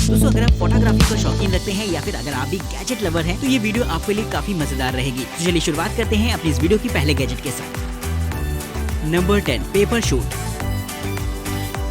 दोस्तों अगर आप फोटोग्राफी का शौकीन रखते हैं या फिर अगर आप भी गैजेट लवर हैं तो ये वीडियो आपके लिए काफी मजेदार रहेगी। तो चलिए शुरुआत करते हैं अपनी इस वीडियो की पहले गैजेट के साथ। Number 10 paper shoot.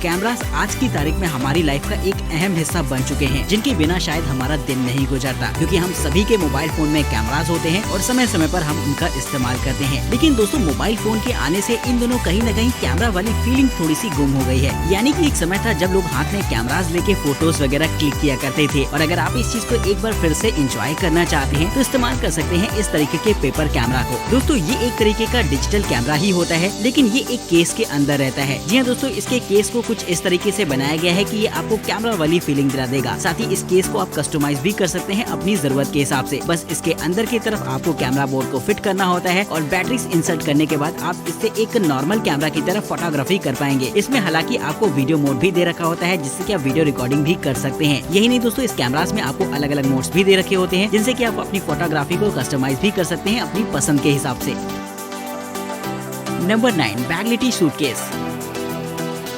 कैमरास आज की तारीख में हमारी लाइफ का एक अहम हिस्सा बन चुके हैं, जिनके बिना शायद हमारा दिन नहीं गुजरता, क्योंकि हम सभी के मोबाइल फोन में कैमरास होते हैं और समय समय पर हम उनका इस्तेमाल करते हैं। लेकिन दोस्तों मोबाइल फोन के आने से इन दोनों कहीं न कहीं कैमरा वाली फीलिंग थोड़ी सी गुम हो गई है। यानी कि एक समय था जब लोग हाथ में कैमरास लेके फोटोज वगैरह क्लिक किया करते थे, और अगर आप इस चीज को एक बार फिर से एंजॉय करना चाहते हैं तो इस्तेमाल कर सकते हैं इस तरीके के पेपर कैमरा को। दोस्तों ये एक तरीके का डिजिटल कैमरा ही होता है, लेकिन ये एक केस के अंदर रहता है। जी हाँ दोस्तों, इसके केस को कुछ इस तरीके से बनाया गया है कि ये आपको कैमरा वाली फीलिंग दिला देगा। साथ ही इस केस को आप कस्टमाइज भी कर सकते हैं अपनी जरूरत के हिसाब से। बस इसके अंदर की तरफ आपको कैमरा बोर्ड को फिट करना होता है और बैटरीज इंसर्ट करने के बाद आप इससे एक नॉर्मल कैमरा की तरफ फोटोग्राफी कर पाएंगे। इसमें हालांकि आपको वीडियो मोड भी दे रखा होता है, जिससे कि आप वीडियो रिकॉर्डिंग भी कर सकते हैं। यही नहीं दोस्तों, इस कैमरास में आपको अलग अलग मोड्स भी दे रखे होते हैं, जिनसे कि आप अपनी फोटोग्राफी को कस्टमाइज भी कर सकते हैं अपनी पसंद के हिसाब से। Number 9 बैगलिटी suitcase.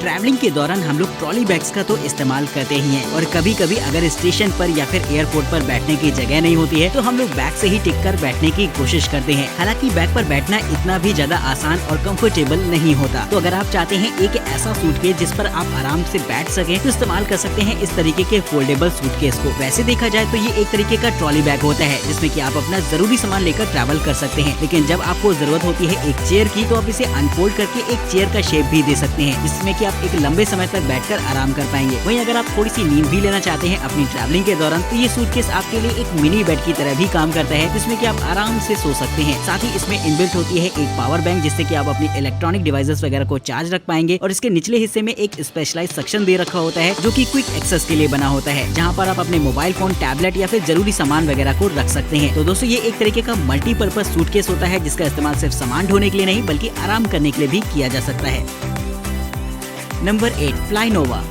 ट्रैवलिंग के दौरान हम लोग ट्रॉली बैग्स का तो इस्तेमाल करते ही हैं, और कभी कभी अगर स्टेशन पर या फिर एयरपोर्ट पर बैठने की जगह नहीं होती है तो हम लोग बैग से ही टिक कर बैठने की कोशिश करते हैं। हालांकि बैग पर बैठना इतना भी ज्यादा आसान और कंफर्टेबल नहीं होता। तो अगर आप चाहते हैं एक ऐसा सूटकेस जिस पर आप आराम से बैठ सके तो इस्तेमाल कर सकते हैं इस तरीके के फोल्डेबल सूटकेस को। वैसे देखा जाए तो ये एक तरीके का ट्रॉली बैग होता है, जिसमें कि आप अपना जरूरी सामान लेकर ट्रैवल कर सकते हैं। लेकिन जब आपको जरूरत होती है एक चेयर की, तो आप इसे अनफोल्ड करके एक चेयर का शेप भी दे सकते हैं, जिसमें कि आप एक लंबे समय तक बैठकर आराम कर पाएंगे। वहीं अगर आप थोड़ी सी नींद भी लेना चाहते हैं अपनी ट्रैवलिंग के दौरान, तो ये सूटकेस आपके लिए एक मिनी बेड की तरह भी काम करता है, जिसमें कि आप आराम से सो सकते हैं। साथ ही इसमें इनबिल्ट होती है एक पावर बैंक, जिससे कि आप अपनी इलेक्ट्रॉनिक डिवाइसेस वगैरह को चार्ज रख पाएंगे। और इसके निचले हिस्से में एक स्पेशलाइज्ड सेक्शन दे रखा होता है, जो कि क्विक एक्सेस के लिए बना होता है, जहाँ पर आप अपने मोबाइल फोन, टैबलेट या फिर जरूरी सामान वगैरह को रख सकते हैं। तो दोस्तों ये एक तरीके का मल्टीपर्पज सूटकेस होता है, जिसका इस्तेमाल सिर्फ सामान ढोने के लिए नहीं बल्कि आराम करने के लिए भी किया जा सकता है। नंबर 8 फ्लाई नोवा।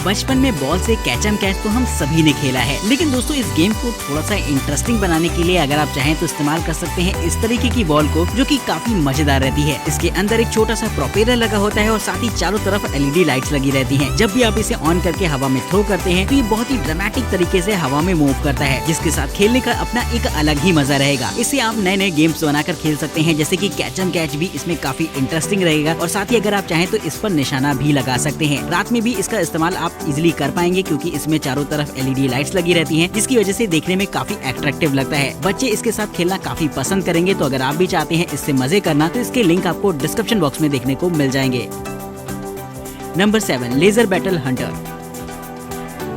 बचपन में बॉल से कैचम कैच तो हम सभी ने खेला है, लेकिन दोस्तों इस गेम को थोड़ा सा इंटरेस्टिंग बनाने के लिए अगर आप चाहें तो इस्तेमाल कर सकते हैं इस तरीके की बॉल को, जो कि काफी मजेदार रहती है। इसके अंदर एक छोटा सा प्रोपेलर लगा होता है और साथ ही चारों तरफ LED लाइट्स लगी रहती हैं। जब भी आप इसे ऑन करके हवा में थ्रो करते हैं तो ये बहुत ही ड्रामेटिक तरीके से हवा में मूव करता है, जिसके साथ खेलने का अपना एक अलग ही मजा रहेगा। इससे आप नए नए गेम्स बनाकर खेल सकते हैं, जैसे कि कैचम कैच भी इसमें काफी इंटरेस्टिंग रहेगा। और साथ ही अगर आप चाहें तो इस पर निशाना भी लगा सकते हैं। रात में भी इसका इस्तेमाल आप इजिली कर पाएंगे, क्योंकि इसमें चारों तरफ LED लाइट्स लगी रहती हैं, जिसकी वजह से देखने में काफी अट्रैक्टिव लगता है। बच्चे इसके साथ खेलना काफी पसंद करेंगे। तो अगर आप भी चाहते हैं इससे मजे करना तो इसके लिंक आपको डिस्क्रिप्शन बॉक्स में देखने को मिल जाएंगे। Number 7 laser battle hunter.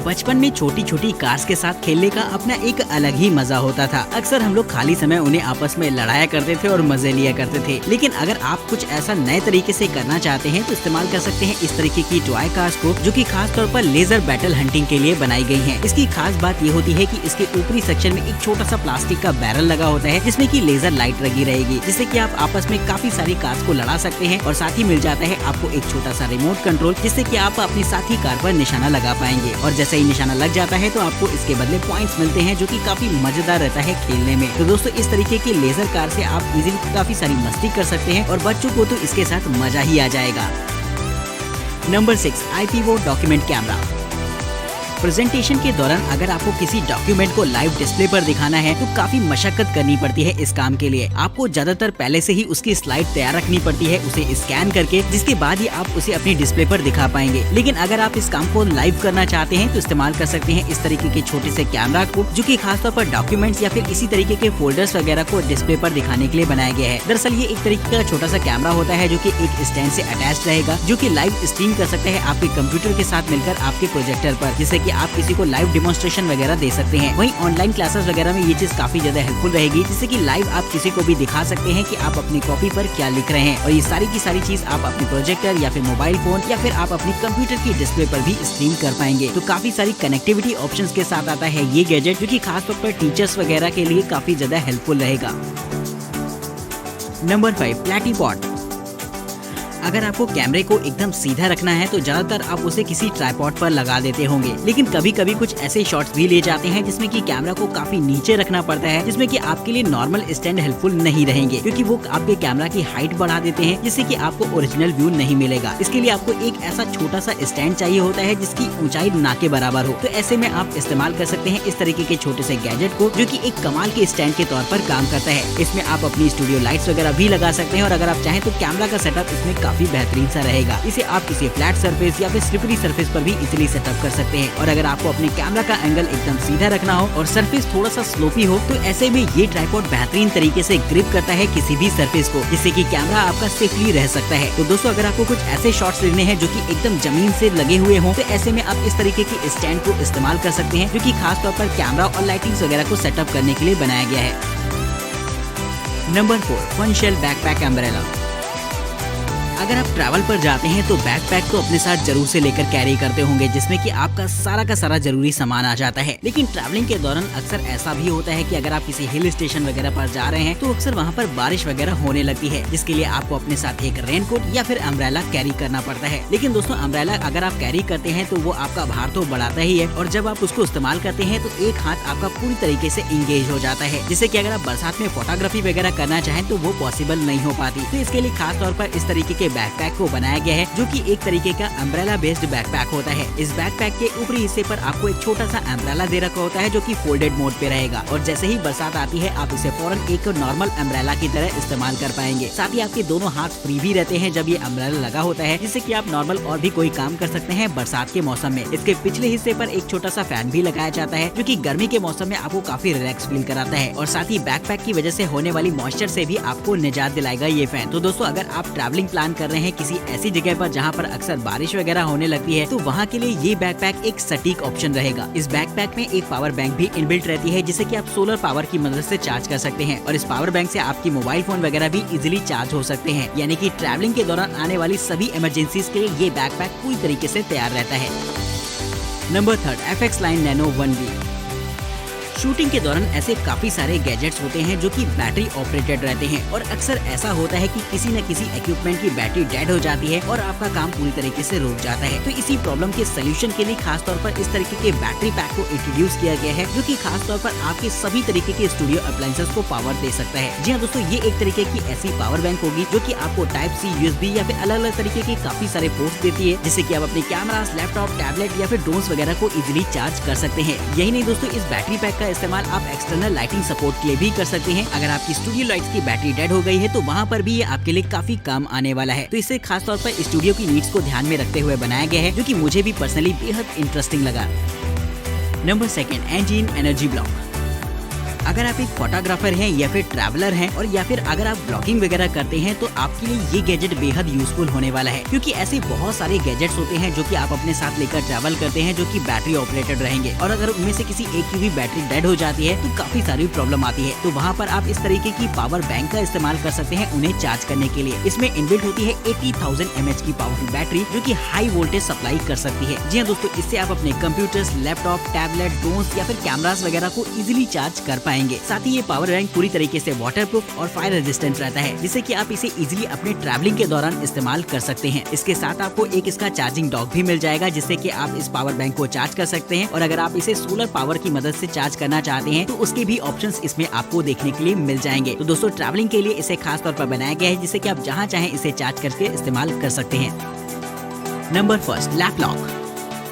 बचपन में छोटी छोटी कार्स के साथ खेलने का अपना एक अलग ही मजा होता था। अक्सर हम लोग खाली समय उन्हें आपस में लड़ाया करते थे और मजे लिया करते थे। लेकिन अगर आप कुछ ऐसा नए तरीके से करना चाहते हैं तो इस्तेमाल कर सकते हैं इस तरीके की टॉय कार्स को, जो कि खास तौर पर लेजर बैटल हंटिंग के लिए बनाई गई हैं। इसकी खास बात ये होती है कि इसके ऊपरी सेक्शन में एक छोटा सा प्लास्टिक का बैरल लगा होता है, जिसमें की लेजर लाइट लगी रहेगी, जिससे कि आप आपस में काफी सारी कार्स को लड़ा सकते हैं। और साथ ही मिल जाता है आपको एक छोटा सा रिमोट कंट्रोल, जिससे कि आप अपनी साथी कार पर निशाना लगा पाएंगे। और जैसे ही निशाना लग जाता है तो आपको इसके बदले पॉइंट्स मिलते हैं, जो कि काफी मजेदार रहता है खेलने में। तो दोस्तों इस तरीके की लेजर कार से आप इजीली काफी सारी मस्ती कर सकते हैं, और बच्चों को तो इसके साथ मजा ही आ जाएगा। Number 6 IPO document camera. Presentation के दौरान अगर आपको किसी डॉक्यूमेंट को लाइव डिस्प्ले पर दिखाना है तो काफी मशक्कत करनी पड़ती है इस काम के लिए। आपको ज्यादातर पहले से ही उसकी स्लाइड तैयार रखनी पड़ती है, उसे स्कैन करके, जिसके बाद ही आप उसे अपनी डिस्प्ले पर दिखा पाएंगे। लेकिन अगर आप इस काम को लाइव करना चाहते हैं तो इस्तेमाल कर सकते हैं इस तरीके के छोटे से कैमरा को, जो कि खासतौर पर डॉक्यूमेंट्स या फिर इसी तरीके के फोल्डर्स वगैरह को डिस्प्ले पर दिखाने के लिए बनाया गया है। दरअसल ये एक तरीके का छोटा सा कैमरा होता है, जो कि एक स्टैंड से अटैच रहेगा, जो कि लाइव स्ट्रीम कर सकते हैं आपके कंप्यूटर के साथ मिलकर आपके प्रोजेक्टर पर, जिससे कि आप किसी को लाइव डेमोन्स्ट्रेशन वगैरह दे सकते हैं। वहीं ऑनलाइन क्लासेस वगैरह में ये चीज काफी ज्यादा हेल्पफुल रहेगी, जिससे कि लाइव आप किसी को भी दिखा सकते हैं कि आप अपनी कॉपी पर क्या लिख रहे हैं। और ये सारी की सारी चीज आप अपने प्रोजेक्टर या फिर मोबाइल फोन या फिर आप अपनी कंप्यूटर की डिस्प्ले पर भी स्ट्रीम कर पाएंगे। तो काफी सारी कनेक्टिविटी ऑप्शंस के साथ आता है ये गैजेट, जो कि खासतौर पर टीचर्स वगैरह के लिए काफी ज्यादा हेल्पफुल रहेगा। नंबर 5 प्लेटी पॉट। अगर आपको कैमरे को एकदम सीधा रखना है तो ज्यादातर आप उसे किसी ट्राइपॉड पर लगा देते होंगे, लेकिन कभी कभी कुछ ऐसे शॉट्स भी ले जाते हैं जिसमें कि कैमरा को काफी नीचे रखना पड़ता है, जिसमें कि आपके लिए नॉर्मल स्टैंड हेल्पफुल नहीं रहेंगे, क्योंकि वो आपके कैमरा की हाइट बढ़ा देते हैं, जिससे कि आपको ओरिजिनल व्यू नहीं मिलेगा। इसके लिए आपको एक ऐसा छोटा सा स्टैंड चाहिए होता है जिसकी ऊंचाई ना के बराबर हो। तो ऐसे में आप इस्तेमाल कर सकते हैं इस तरीके के छोटे से गैजेट को, जो कि एक कमाल के स्टैंड के तौर पर काम करता है। इसमें आप अपनी स्टूडियो लाइट्स वगैरह भी लगा सकते हैं, और अगर आप चाहें तो कैमरा का सेटअप इसमें काफी बेहतरीन सा रहेगा। इसे आप किसी फ्लैट सरफेस या फिर स्लिपरी सरफेस पर भी इजीली सेटअप कर सकते हैं। और अगर आपको अपने कैमरा का एंगल एकदम सीधा रखना हो और सरफेस थोड़ा सा स्लोपी हो, तो ऐसे में ये ट्राइपॉड बेहतरीन तरीके से ग्रिप करता है किसी भी सरफेस को, जिससे कि कैमरा आपका सेफली रह सकता है। तो दोस्तों, अगर आपको कुछ ऐसे शॉट्स लेने हैं जो कि एकदम जमीन से लगे हुए हों, तो ऐसे में आप इस तरीके के स्टैंड को इस्तेमाल कर सकते हैं, जो कि खास तौर पर कैमरा और लाइटिंग्स वगैरह को सेटअप करने के लिए बनाया गया है। Number 4, fun shell backpack umbrella. अगर आप ट्रैवल पर जाते हैं तो बैकपैक को अपने साथ जरूर से लेकर कैरी करते होंगे, जिसमें कि आपका सारा का सारा जरूरी सामान आ जाता है। लेकिन ट्रैवलिंग के दौरान अक्सर ऐसा भी होता है कि अगर आप किसी हिल स्टेशन वगैरह पर जा रहे हैं तो अक्सर वहाँ पर बारिश वगैरह होने लगती है, जिसके लिए आपको अपने साथ एक रेनकोट या फिर अम्ब्रेला कैरी करना पड़ता है। लेकिन दोस्तों, अम्ब्रेला अगर आप कैरी करते हैं तो वो आपका भार तो बढ़ाता ही है, और जब आप उसको इस्तेमाल करते हैं तो एक हाथ आपका पूरी तरीके से इंगेज हो जाता है, जिससे कि अगर आप बरसात में फोटोग्राफी वगैरह करना चाहें तो वो पॉसिबल नहीं हो पाती। तो इसके लिए खास तौर पर इस तरीके के बैकपैक को बनाया गया है, जो कि एक तरीके का अम्ब्रेला बेस्ड बैकपैक होता है। इस बैकपैक के ऊपरी हिस्से पर आपको एक छोटा सा अम्ब्रेला दे रखा होता है, जो कि फोल्डेड मोड पे रहेगा, और जैसे ही बरसात आती है आप इसे फौरन एक नॉर्मल अम्ब्रेला की तरह इस्तेमाल कर पाएंगे। साथ ही आपके दोनों हाथ फ्री भी रहते हैं जब ये अम्ब्रेला लगा होता है, जिससे कि आप नॉर्मल और भी कोई काम कर सकते हैं बरसात के मौसम में। इसके पिछले हिस्से पर एक छोटा सा फैन भी लगाया जाता है, जो कि गर्मी के मौसम में आपको काफी रिलैक्स फील कराता है, और साथ ही बैकपैक की वजह से होने वाली मॉइस्चर से भी आपको निजात दिलाएगा ये फैन। तो दोस्तों, अगर आप ट्रैवलिंग प्लान कर रहे हैं किसी ऐसी जगह पर जहाँ पर अक्सर बारिश वगैरह होने लगती है, तो वहाँ के लिए ये बैकपैक एक सटीक ऑप्शन रहेगा। इस बैकपैक में एक पावर बैंक भी इनबिल्ट रहती है, जिसे कि आप सोलर पावर की मदद से चार्ज कर सकते हैं, और इस पावर बैंक से आपकी मोबाइल फोन वगैरह भी इजीली चार्ज हो सकते हैं। यानी कि ट्रैवलिंग के दौरान आने वाली सभी इमरजेंसीज के लिए ये बैकपैक पूरी तरीके से तैयार रहता है। Number 3, FX Line Nano 1V। Shooting के दौरान ऐसे काफी सारे गैजेट्स होते हैं जो कि बैटरी ऑपरेटेड रहते हैं, और अक्सर ऐसा होता है कि किसी न किसी इक्विपमेंट की बैटरी डेड हो जाती है और आपका काम पूरी तरीके से रुक जाता है। तो इसी प्रॉब्लम के सोल्यूशन के लिए खास तौर पर इस तरीके के बैटरी पैक को इंट्रोड्यूस किया गया है, जो कि खास तौर पर आपके सभी तरीके के स्टूडियो अप्लायंसेस को पावर दे सकता है। जी हाँ दोस्तों, ये एक तरीके की ऐसी पावर बैंक होगी जो कि आपको Type-C, USB या फिर अलग अलग तरीके के काफी सारे पोर्ट्स देती है, जिससे कि आप अपने कैमरास, लैपटॉप, टैबलेट या फिर ड्रोन्स वगैरह को इजीली चार्ज कर सकते हैं। यही नहीं दोस्तों, इस बैटरी पैक का इस्तेमाल आप एक्सटर्नल लाइटिंग सपोर्ट के लिए भी कर सकते हैं। अगर आपकी स्टूडियो लाइट्स की बैटरी डेड हो गई है तो वहाँ पर भी ये आपके लिए काफी काम आने वाला है। तो इसे खास तौर पर स्टूडियो की नीड्स को ध्यान में रखते हुए बनाया गया है, जो कि मुझे भी पर्सनली बेहद इंटरेस्टिंग लगा। Number 2, engine energy block. अगर आप एक फोटोग्राफर हैं या फिर ट्रैवलर हैं, और या फिर अगर आप ब्लॉगिंग वगैरह करते हैं, तो आपके लिए ये गैजेट बेहद यूजफुल होने वाला है, क्योंकि ऐसे बहुत सारे गैजेट्स होते हैं जो कि आप अपने साथ लेकर ट्रैवल करते हैं, जो कि बैटरी ऑपरेटेड रहेंगे, और अगर उनमें से किसी एक की भी बैटरी डेड हो जाती है तो काफी सारी प्रॉब्लम आती है। तो वहाँ पर आप इस तरीके की पावर बैंक का इस्तेमाल कर सकते हैं उन्हें चार्ज करने के लिए। इसमें इनबिल्ट होती है 80,000 mAh की पावरफुल बैटरी, जो कि हाई वोल्टेज सप्लाई कर सकती है। जी हाँ दोस्तों, इससे आप अपने कंप्यूटर्स, लैपटॉप, टैबलेट, ड्रोन्स या फिर कैमरास वगैरह को इजीली चार्ज कर पाएंगे। साथ ही ये पावर बैंक पूरी तरीके से वाटरप्रूफ और फायर रेजिस्टेंट रहता है, जिससे कि आप इसे इजीली अपने ट्रैवलिंग के दौरान इस्तेमाल कर सकते हैं। इसके साथ आपको एक इसका चार्जिंग डॉक भी मिल जाएगा, जिससे कि आप इस पावर बैंक को चार्ज कर सकते हैं, और अगर आप इसे सोलर पावर की मदद से चार्ज करना चाहते हैं तो उसके भी ऑप्शंस इसमें आपको देखने के लिए मिल जाएंगे। तो दोस्तों, ट्रैवलिंग के लिए इसे खास तौर पर बनाया गया है, जिससे कि आप जहाँ चाहें इसे चार्ज करके इस्तेमाल कर सकते हैं। Number 1, lap lock.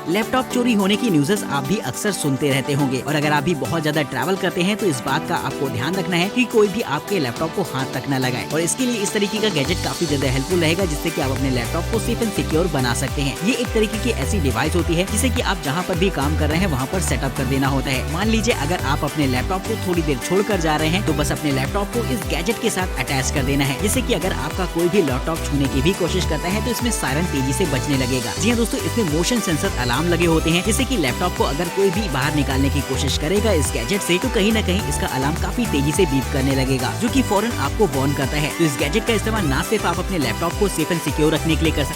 लैपटॉप चोरी होने की न्यूज़ आप भी अक्सर सुनते रहते होंगे, और अगर आप भी बहुत ज्यादा ट्रैवल करते हैं तो इस बात का आपको ध्यान रखना है कि कोई भी आपके लैपटॉप को हाथ तक न लगाए, और इसके लिए इस तरीके का गैजेट काफी ज्यादा हेल्पफुल रहेगा, जिससे कि आप अपने लैपटॉप को सेफ एंड सिक्योर बना सकते हैं। ये एक तरीके की ऐसी डिवाइस होती है जिसे कि आप जहाँ पर भी काम कर रहे हैं वहाँ पर सेटअप कर देना होता है। मान लीजिए अगर आप अपने लैपटॉप को थोड़ी देर छोड़ कर जा रहे हैं, तो बस अपने लैपटॉप को इस गैजेट के साथ अटैच कर देना है, जिससे कि अगर आपका कोई भी लैपटॉप छूने की भी कोशिश करता है तो इसमें सायरन तेजी से बजने लगेगा। जी हाँ दोस्तों, इसमें मोशन सेंसर अलार्म लगे होते हैं, जिससे कि लैपटॉप को अगर कोई भी बाहर निकालने की कोशिश करेगा इस गैजेट से, तो कहीं न कहीं इसका अलार्म काफी तेजी से बीप करने लगेगा, जो कि फौरन आपको वार्न करता है। तो इस गैजेट का इस्तेमाल न सिर्फ आप अपने लैपटॉप को सेफ एंड सिक्योर रखने के लिए कर सकते